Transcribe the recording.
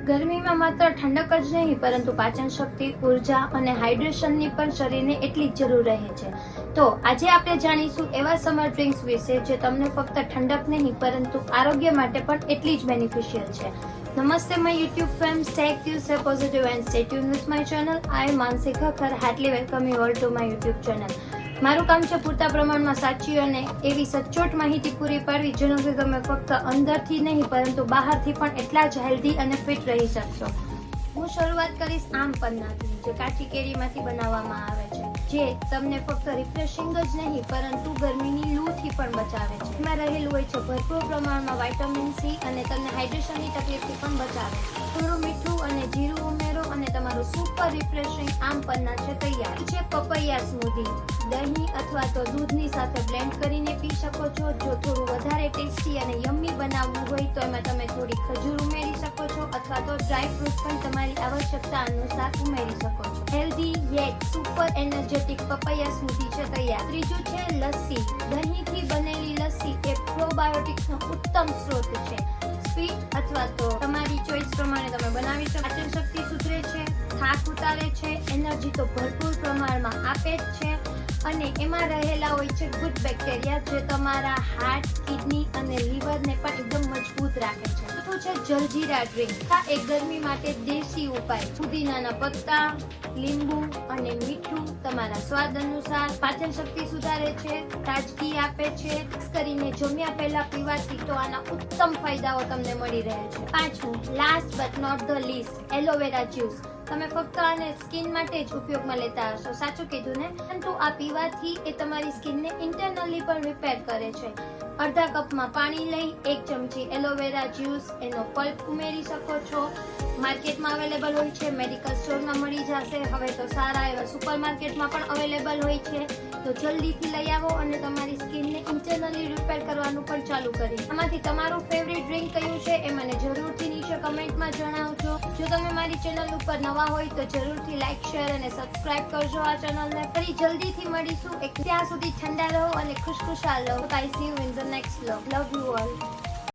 ગરમીમાં માત્ર ઠંડક જ નહીં પરંતુ પાચન શક્તિ, ઉર્જા અને હાઇડ્રેશનની પણ શરીરને એટલી જ જરૂર રહે છે. તો આજે આપણે જાણીશું એવા સમર ડ્રિંક્સ વિશે જે તમને ફક્ત ઠંડક નહીં પરંતુ આરોગ્ય માટે પણ એટલી જ બેનિફિશિયલ છે. નમસ્તે my YouTube fans, take you stay positive and stay tuned with my channel. I am Mansi Khakar. Heartily welcome you all to my YouTube channel. મારું કામ છે પૂરતા પ્રમાણમાં સાચી અને એવી સચોટ માહિતી પૂરી પાડવી જેનાથી તમે ફક્ત અંદરથી નહીં પરંતુ બહારથી પણ એટલા જ હેલ્ધી અને ફિટ રહી શકશો. હું શરૂઆત કરીશ આમ પન્નાથી, જે કાચી કેરીમાંથી બનાવવામાં આવે છે, જે તમને ફક્ત રિફ્રેશિંગ જ નહીં પરંતુ ગરમીની લૂથી પણ બચાવે છે. એમાં રહેલું હોય છે ભરપૂર પ્રમાણમાં વિટામિન સી અને તમને હાઇડ્રેશનની તકલીફથી પણ બચાવે. થોડું મીઠું અને જીરું ઉમેરો અને તમારું સુપર રિફ્રેશિંગ આમ પન્ના છે તૈયાર. છે પપૈયા સ્મૂધી. દહીં અથવા તો દૂધની સાથે બ્લેન્ડ કરીને પી શકો છો. જો થોડું વધારે ટેસ્ટી અને યમ્મી બનાવવું હોય તો એમાં તમે થોડી ખજૂર ઉમેરી શકો છો અથવા તો ડ્રાય ફ્રૂટ પણ તમારી આવશ્યકતા અનુસાર ઉમેરી શકો છો. હેલ્ધી યેટ સુપર એનર્જેટિક પપૈયા સ્મૂધી છે તૈયાર. ત્રીજું છે લસ્સી. દહીંથી બનેલી લસ્સી એ પ્રોબાયોટિક્સનો ઉત્તમ સ્ત્રોત છે. સ્વીટ અથવા તો તમારી ચોઈસ પ્રમાણે તમે બનાવી શકો. પાચન શક્તિ સુધરે છે, થાક ઉતારે છે, એનર્જી તો ભરપૂર પ્રમાણમાં આપે જ છે અને એમાં રહેલા હોય છે ગુડ બેક્ટેરિયા જે તમારા હાર્ટ, કિડની અને લીવરને પણ એકદમ મજબૂત રાખે છે. ચોથું છે જલજીરા ડ્રિંક. આ એક ગરમી માટે દેશી ઉપાય. પુદીનાના પત્તા, લીંબુ અને મીઠું તમારા સ્વાદ અનુસાર. પાચન શક્તિ સુધારે છે, તાજગી આપે છે. ખાસ કરીને જમ્યા પહેલા પીવાથી તો આના ઉત્તમ ફાયદાઓ તમને મળી રહે છે. પાંચમું, last but not the least, aloe vera juice. તમે ફક્ત આને સ્કિન માટે જ ઉપયોગમાં લેતા હશો, સાચું કીધું ને? પરંતુ આ પીવાથી એ તમારી સ્કિનને ઇન્ટરનલી પણ રિપેર કરે છે. અડધા કપમાં પાણી લઈ 1 ચમચી એલોવેરા જ્યુસ, એનો પલ્પ ઉમેરી શકો છો. માર્કેટમાં અવેલેબલ હોય છે, મેડિકલ સ્ટોરમાં મળી જશે. હવે તો સારા એવા સુપર માર્કેટમાં પણ અવેલેબલ હોય છે. તો જલ્દીથી લઈ આવો અને તમારી સ્કિનને ઇન્ટરનલી રિપેર કરવાનું પણ ચાલુ કરી. આમાંથી તમારું ફેવરિટ ડ્રિંક કયું છે એ મને જરૂરથી નીચે કમેન્ટમાં જણાવજો. જો તમે મારી ચેનલ ઉપર નવા હોય તો જરૂરથી લાઈક, શેર અને સબસ્ક્રાઇબ કરજો આ ચેનલને. ફરી જલ્દીથી મળીશું. ત્યાં સુધી ઠંડા રહો અને ખુશખુશાલ રહો. I see you in the next vlog. Love you all.